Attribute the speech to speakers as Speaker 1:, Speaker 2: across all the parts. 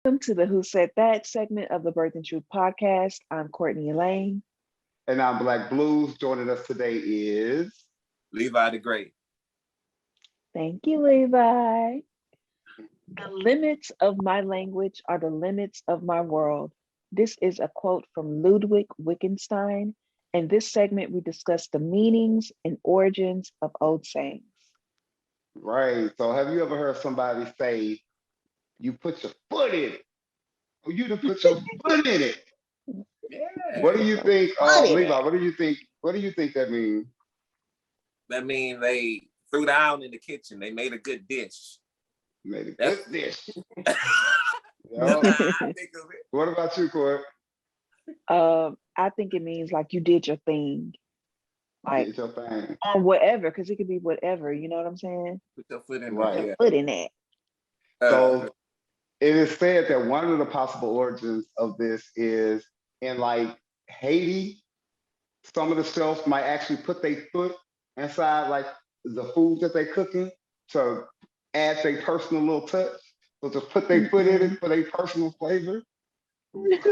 Speaker 1: Welcome to the Who Said That segment of the Birth and Truth podcast. I'm Courtney Elaine.
Speaker 2: And I'm Black Blues. Joining us today is
Speaker 3: Levi the Great.
Speaker 1: Thank you, Levi. The limits of my language are the limits of my world. This is a quote from Ludwig Wittgenstein. In this segment, we discuss the meanings and origins of old sayings.
Speaker 2: right. So, have you ever heard somebody say, "You put your foot in it," or "You to put your foot in it"?
Speaker 3: Yeah.
Speaker 2: What do you think,
Speaker 1: Foot in
Speaker 2: Levi?
Speaker 1: it.
Speaker 2: What do you think? What do you think that means?
Speaker 3: That means they threw down in the kitchen. They made a good dish.
Speaker 2: Made a
Speaker 3: That's
Speaker 2: good dish.
Speaker 3: that's
Speaker 2: Yo.
Speaker 3: how I think of it.
Speaker 2: What about you, Court?
Speaker 1: I think it means like you did your thing, like
Speaker 2: Did your thing.
Speaker 1: on whatever, because it could be whatever. You know what I'm saying?
Speaker 3: Put your foot in
Speaker 2: Right.
Speaker 3: there. Yeah.
Speaker 1: Foot in it.
Speaker 3: Uh,
Speaker 2: So, it is said that one of the possible origins of this is in like Haiti. Some of the chefs might actually put their foot inside like the food that they're cooking to add their personal little touch. So just put their foot in
Speaker 1: Mhm.
Speaker 2: it for their personal flavor.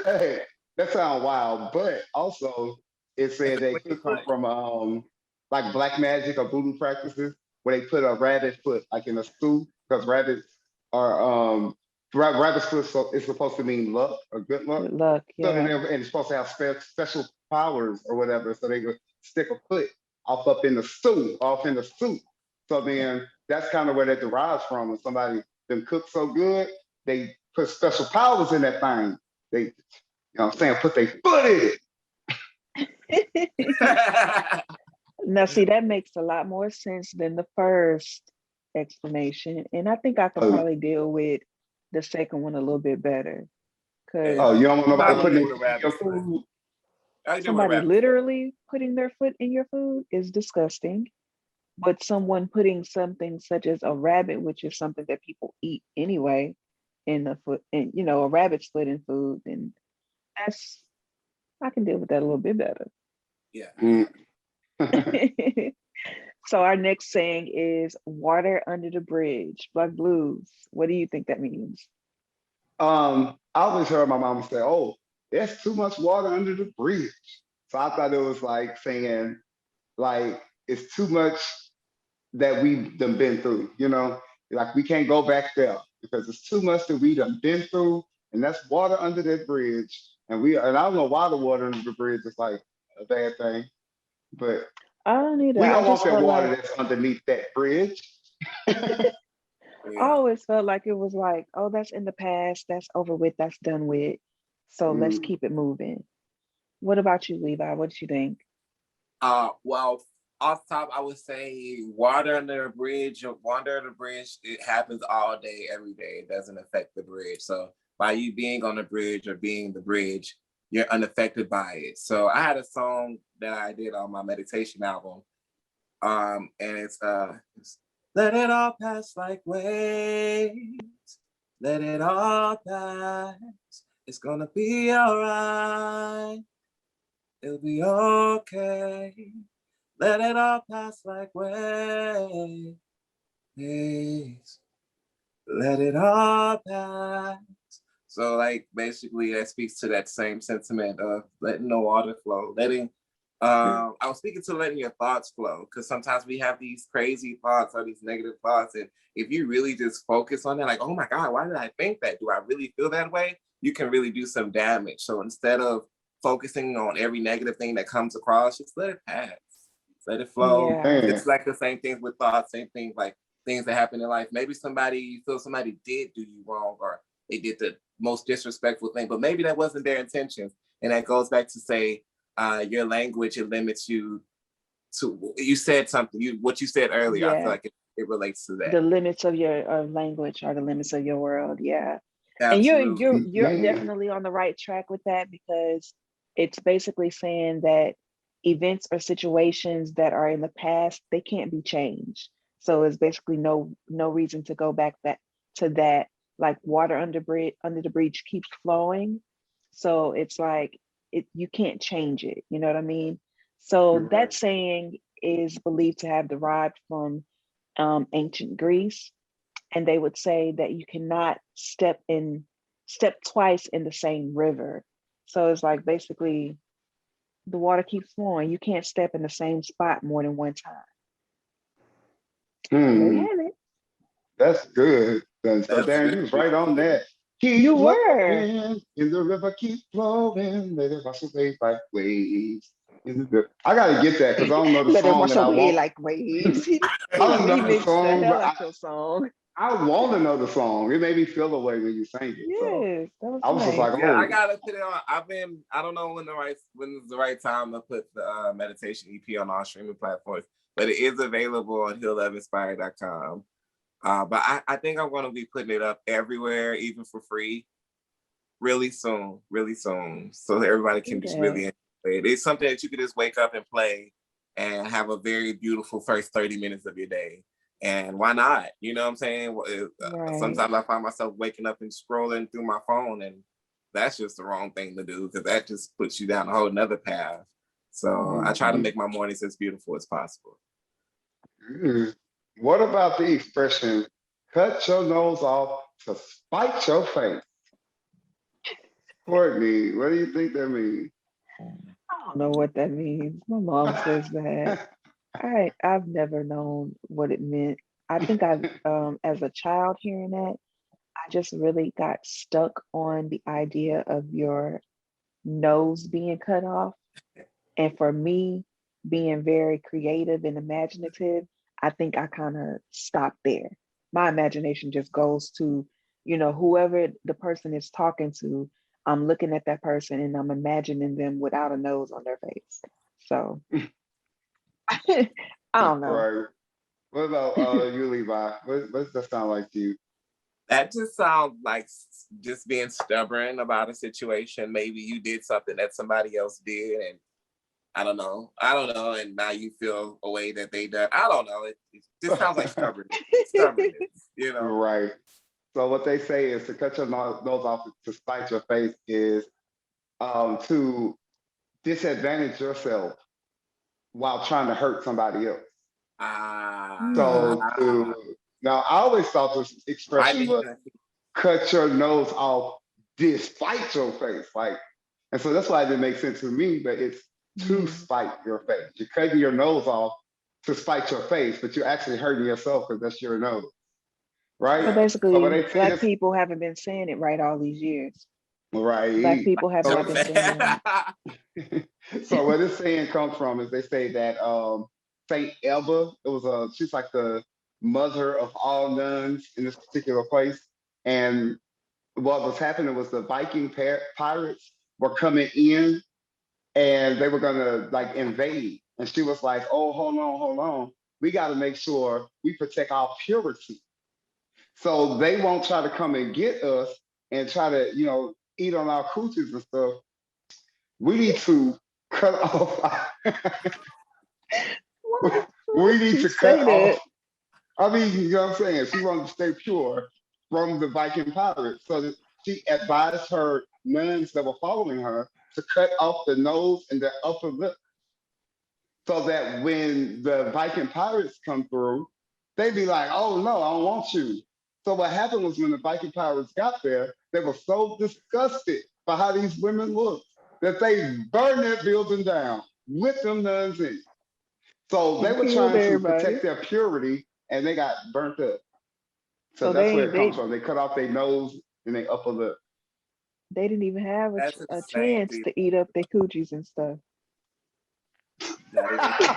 Speaker 2: Hey, that sounds wild. But also it
Speaker 3: that's
Speaker 2: said
Speaker 3: a
Speaker 2: they
Speaker 3: clean
Speaker 2: took it
Speaker 3: punch.
Speaker 2: from like black magic or voodoo practices where they put a rabbit foot like in a stew because rabbits are rabbit's foot is supposed to mean luck or good luck.
Speaker 1: Good luck.
Speaker 2: So then
Speaker 1: Yeah.
Speaker 2: and it's supposed to have special powers or whatever. So they would stick a foot off up in the stew, off in the soup. So then that's kind of where that derives from. When somebody them cook so good, they put special powers in that thing. They, you know what I'm saying, put their foot in
Speaker 1: Now, see, that makes a lot more sense than the first explanation. And I think I could
Speaker 2: it.
Speaker 1: probably deal with the second one a little bit better because
Speaker 2: Oh,
Speaker 3: Yeah.
Speaker 2: you don't want
Speaker 3: I
Speaker 2: nobody
Speaker 3: don't
Speaker 2: putting
Speaker 3: deal
Speaker 2: their
Speaker 3: with a
Speaker 2: foot in your
Speaker 3: rabbit's foot.
Speaker 2: food.
Speaker 3: I deal with a
Speaker 1: somebody
Speaker 3: rabbit's foot.
Speaker 1: literally putting their foot in your food is disgusting. But someone putting something such as a rabbit, which is something that people eat anyway, in the foot, and a rabbit's foot in food, then that's I can deal with that a little bit better.
Speaker 3: Yeah.
Speaker 2: Mm.
Speaker 1: So our next saying is water under the bridge. Black Blues. What do you think that means?
Speaker 2: I always heard my mama say, "Oh, there's too much water under the bridge." So I thought it was like saying, like, it's too much that we done been through, like we can't go back there because it's too much that we done been through, and that's water under that bridge. And I don't know why the water under the bridge is like a bad thing, but
Speaker 1: I don't either.
Speaker 2: we
Speaker 1: I
Speaker 2: don't want
Speaker 1: just
Speaker 2: that
Speaker 1: felt
Speaker 2: water
Speaker 1: like
Speaker 2: that's underneath that bridge.
Speaker 1: I
Speaker 3: Yeah.
Speaker 1: always felt like it was like, oh, that's in the past, that's over with, that's done with. So let's
Speaker 2: Mm.
Speaker 1: keep it moving. What about you, Levi? What did you think?
Speaker 3: Well, off top, I would say water under the bridge. Water under the bridge. It happens all day, every day. It doesn't affect the bridge. So by you being on the bridge or being the bridge, you're unaffected by it. So I had a song that I did on my meditation album. And it's let it all pass like waves. Let it all pass. It's gonna be alright. It'll be okay. Let it all pass like waves. Let it all pass. So, like, basically, that speaks to that same sentiment of letting the water flow, letting. I was speaking to letting your thoughts flow because sometimes we have these crazy thoughts or these negative thoughts, and if you really just focus on it, like, oh my God, why did I think that? Do I really feel that way? You can really do some damage. So instead of focusing on every negative thing that comes across, just let it pass, let it flow.
Speaker 1: Yeah.
Speaker 2: Man,
Speaker 3: It's like the same things with thoughts, same things like things that happen in life. Maybe you feel somebody did do you wrong or they did the most disrespectful thing, but maybe that wasn't their intentions. And that goes back to say your language, it limits you to, you said something, what you said earlier, I feel
Speaker 1: Yeah.
Speaker 3: like it relates to that.
Speaker 1: The limits of your language are the limits of your world. Yeah. And you're
Speaker 3: Absolutely.
Speaker 1: you're you're
Speaker 2: man,
Speaker 1: definitely on the right track with that because it's basically saying that events or situations that are in the past, they can't be changed. So it's basically no reason to go back to that. Like water under the bridge keeps flowing. So it's like you can't change it. You know what I mean? So
Speaker 2: right.
Speaker 1: that saying is believed to have derived from ancient Greece, and they would say that you cannot step twice in the same river. So it's like basically the water keeps flowing. You can't step in the same spot more than one time. There you
Speaker 2: Hmm.
Speaker 1: have it.
Speaker 2: That's good. So
Speaker 3: That's
Speaker 2: Darren,
Speaker 3: good.
Speaker 2: you was right on that. Keep
Speaker 1: You were.
Speaker 2: flowing in the river, keep flowing. Let it wash away by waves. In the river. I gotta get that because I don't know the
Speaker 1: Let it
Speaker 2: song
Speaker 1: wash
Speaker 2: and I
Speaker 1: away
Speaker 2: want.
Speaker 1: like waves.
Speaker 2: I
Speaker 1: He
Speaker 2: don't know the
Speaker 1: remixed the
Speaker 2: song,
Speaker 1: hell
Speaker 2: but
Speaker 1: out your song.
Speaker 2: I want to know the song. It made me feel away when you sang it. So
Speaker 1: Yes, that was
Speaker 2: I was just
Speaker 1: nice.
Speaker 2: like,
Speaker 3: Yeah, I
Speaker 2: oh,
Speaker 3: gotta put it on. I don't know when the right time to put the meditation EP on all streaming platforms, but it is available on heallovinspired.com. But I think I'm gonna be putting it up everywhere, even for free, really soon, so that everybody
Speaker 1: Do
Speaker 3: can just
Speaker 1: that.
Speaker 3: really enjoy it. It's something that you can just wake up and play and have a very beautiful first 30 minutes of your day. And why not? You know what I'm saying?
Speaker 1: Right.
Speaker 3: Sometimes I find myself waking up and scrolling through my phone, and that's just the wrong thing to do because that just puts you down a whole nother path. So I try to
Speaker 1: Mm-hmm.
Speaker 3: make my mornings as beautiful as possible.
Speaker 2: mm. What about the expression, cut your nose off to spite your face? Courtney, what do you think that means?
Speaker 1: I don't know what that means. My mom says that. I've never known what it meant. I think I as a child hearing that, I just really got stuck on the idea of your nose being cut off. And for me, being very creative and imaginative, I think I kind of stopped there. My imagination just goes to, whoever the person is talking to, I'm looking at that person and I'm imagining them without a nose on their face. So I don't know.
Speaker 2: Right. What about you, Levi? What does that sound like to you?
Speaker 3: That just sounds like just being stubborn about a situation. Maybe you did something that somebody else did, and I don't know, and now you feel a way that they done. I don't know. It just sounds like stubbornness.
Speaker 2: Right. So what they say is to cut your nose off to spite your face is to disadvantage yourself while trying to hurt somebody else.
Speaker 1: Hmm.
Speaker 2: So to now, I always thought this
Speaker 3: I
Speaker 2: expression was cut your nose off despite your face, like, and so that's why it didn't make sense to me. But it's to
Speaker 1: Yeah.
Speaker 2: spite your face. You're cutting your nose off to spite your face, but you're actually hurting yourself because that's your nose,
Speaker 1: So
Speaker 2: right?
Speaker 3: yeah.
Speaker 2: So when
Speaker 1: basically,
Speaker 2: they say
Speaker 1: Black
Speaker 2: this,
Speaker 1: people haven't been saying it right all these years. Black
Speaker 2: right?
Speaker 1: people have
Speaker 2: So
Speaker 1: not been saying it right.
Speaker 2: so where this saying comes from is they say that Saint Eva, she's like the mother of all nuns in this particular place, and what was happening was the Viking pirates were coming in and they were gonna like invade, and she was like, "Oh, hold on, we got to make sure we protect our purity, so they won't try to come and get us and try to eat on our coochies and stuff. We need to cut off."
Speaker 1: Why? Why
Speaker 2: We
Speaker 1: did
Speaker 2: need
Speaker 1: you
Speaker 2: to cut
Speaker 1: say that?
Speaker 2: off. I mean, you know what I'm saying? She wanted to stay pure from the Viking pirates. So that she advised her nuns that were following her to cut off the nose and the upper lip so that when the Viking pirates come through, they'd be like, oh no, I don't want you. So what happened was when the Viking pirates got there, they were so disgusted by how these women looked that they burned that building down with them nuns in it. So they
Speaker 1: And
Speaker 2: were
Speaker 1: killed
Speaker 2: trying to
Speaker 1: everybody.
Speaker 2: protect their purity and they got burnt up. So
Speaker 1: So
Speaker 2: that's where
Speaker 1: they
Speaker 2: it comes
Speaker 1: they
Speaker 2: from. They cut off their nose and their upper lip.
Speaker 1: they didn't even have
Speaker 3: That's
Speaker 1: a
Speaker 3: insane,
Speaker 1: chance
Speaker 3: dude.
Speaker 1: to eat up their coochies and stuff.
Speaker 3: Not even,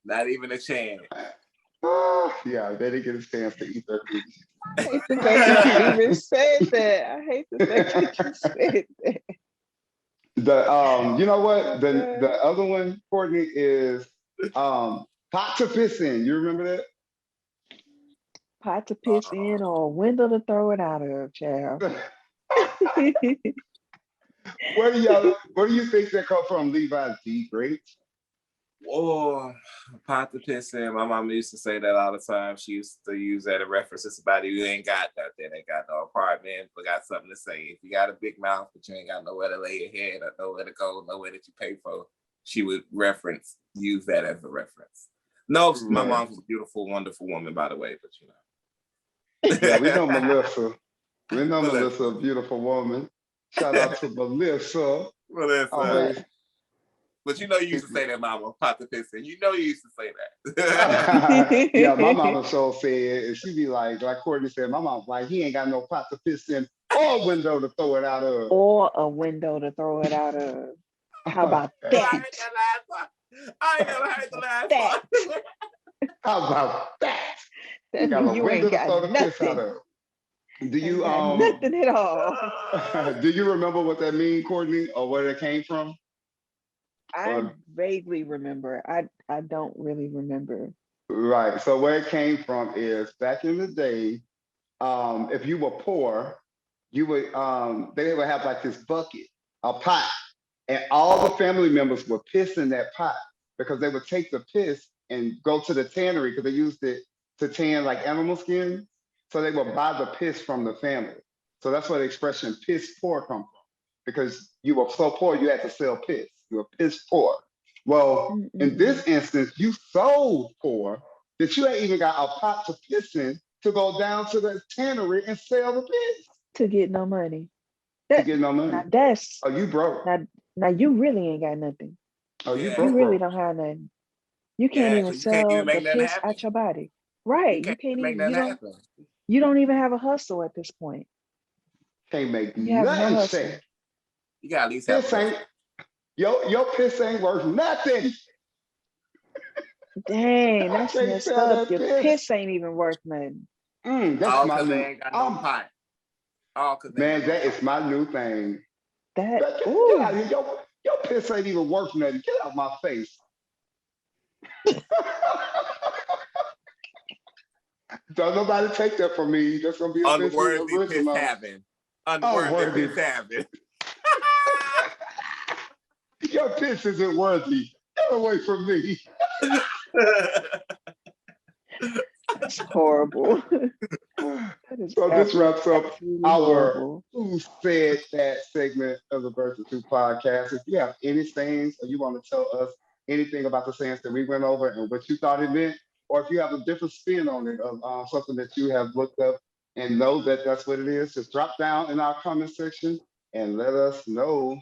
Speaker 3: not even a chance.
Speaker 2: Yeah, they didn't get a chance to eat their cookies.
Speaker 1: I hate the fact that you even said that. I hate the fact that you said that.
Speaker 2: You know what? The
Speaker 1: Okay.
Speaker 2: other one, Courtney, is pot to piss in. You remember that?
Speaker 1: Pot to piss in
Speaker 3: Uh,
Speaker 1: or a window to throw it out of, child.
Speaker 2: Where do you think that come from, Levi Thee Great?
Speaker 3: oh, pot to piss in. My mom used to say that all the time. She used to use that in reference to somebody who ain't got nothing, ain't got no apartment, but got something to say. If you got a big mouth, but you ain't got nowhere to lay your head or nowhere to go, nowhere that you pay for, she would use that as a reference. No, my
Speaker 2: Right.
Speaker 3: mom's a beautiful, wonderful woman, by the way, but
Speaker 2: Yeah, we know Melissa. We know Melissa,
Speaker 3: Melissa.
Speaker 2: a beautiful woman. Shout out to Melissa.
Speaker 3: Melissa.
Speaker 2: Always
Speaker 3: But you used to
Speaker 2: keep
Speaker 3: say that, Mama. Pot the piston. You used to say that.
Speaker 2: yeah, my mama so said, and she be like Courtney said, my mom like he ain't got no pot to piss in or window to throw it out of.
Speaker 1: Or a window to throw it out of. How about
Speaker 3: Girl, I
Speaker 1: that?
Speaker 3: heard that last part. I ain't never heard the last
Speaker 1: That.
Speaker 3: part.
Speaker 2: How about that? You
Speaker 1: That
Speaker 2: got a
Speaker 1: means you
Speaker 2: window
Speaker 1: ain't
Speaker 2: to
Speaker 1: got
Speaker 2: throw the piss out
Speaker 1: nothing.
Speaker 2: of. Do
Speaker 1: Ain't
Speaker 2: you
Speaker 1: got nothing at all.
Speaker 2: do you remember what that mean, Courtney, or where it came from?
Speaker 1: I
Speaker 2: Or
Speaker 1: vaguely remember. I don't really remember.
Speaker 2: right. So where it came from is back in the day, if you were poor, you would they would have like this bucket, a pot, and all the family members would piss in that pot because they would take the piss and go to the tannery because they used it to tan like animal skin. So they would buy the piss from the family. So that's where the expression piss poor come from. Because you were so poor you had to sell piss. You were piss poor. Well, in
Speaker 1: Mm-mm-mm.
Speaker 2: this instance, you so poor that you ain't even got a pot to piss in to go down to the tannery and sell the piss
Speaker 1: To get no money.
Speaker 2: to
Speaker 1: That
Speaker 2: get no
Speaker 1: now
Speaker 2: money.
Speaker 1: that's
Speaker 2: Oh, you broke.
Speaker 1: now now you really ain't got nothing.
Speaker 2: Oh, you
Speaker 1: You
Speaker 3: Yeah.
Speaker 2: broke,
Speaker 1: really
Speaker 2: broke.
Speaker 1: don't have nothing. You can't
Speaker 3: Yeah,
Speaker 1: even
Speaker 3: because you can't even
Speaker 1: sell the
Speaker 3: make nothing
Speaker 1: piss
Speaker 3: happen.
Speaker 1: out your body. Right.
Speaker 3: You
Speaker 1: You
Speaker 3: can't
Speaker 1: can't
Speaker 3: even make
Speaker 1: even
Speaker 3: nothing happen.
Speaker 1: you don't even have a hustle at this point.
Speaker 2: Can't make
Speaker 1: You have no
Speaker 2: nothing sense.
Speaker 1: hustle.
Speaker 3: You got to at least have a
Speaker 2: Piss
Speaker 3: hustle.
Speaker 2: ain't your piss ain't worth nothing.
Speaker 1: Dang,
Speaker 2: I
Speaker 1: that's
Speaker 2: can't
Speaker 1: messed
Speaker 2: sell
Speaker 1: up.
Speaker 2: that
Speaker 1: Your
Speaker 2: piss.
Speaker 1: piss ain't even worth nothing.
Speaker 2: That's
Speaker 3: All
Speaker 2: my
Speaker 3: because they
Speaker 2: new.
Speaker 3: ain't got no pot. All because they ain't
Speaker 2: Man,
Speaker 3: got no
Speaker 2: that
Speaker 3: pot.
Speaker 2: is my new thing.
Speaker 1: That
Speaker 2: Get out
Speaker 1: ooh.
Speaker 2: of here. Your piss ain't even worth nothing. Get out my face. Don't nobody take that from me. That's gonna be eventually
Speaker 3: Unworthy piss
Speaker 2: original.
Speaker 3: having. Unworthy
Speaker 2: Unworthy.
Speaker 3: piss having.
Speaker 2: Your piss isn't worthy. Get away from me.
Speaker 1: That's horrible. That is
Speaker 2: So this wraps up
Speaker 1: absolutely
Speaker 2: our
Speaker 1: horrible.
Speaker 2: Who Said That segment of the Versus 2 podcast. If you have any sayings or you want to tell us anything about the sayings that we went over and what you thought it meant, or if you have a different spin on it of something that you have looked up and know that that's what it is, just drop down in our comment section and let us know.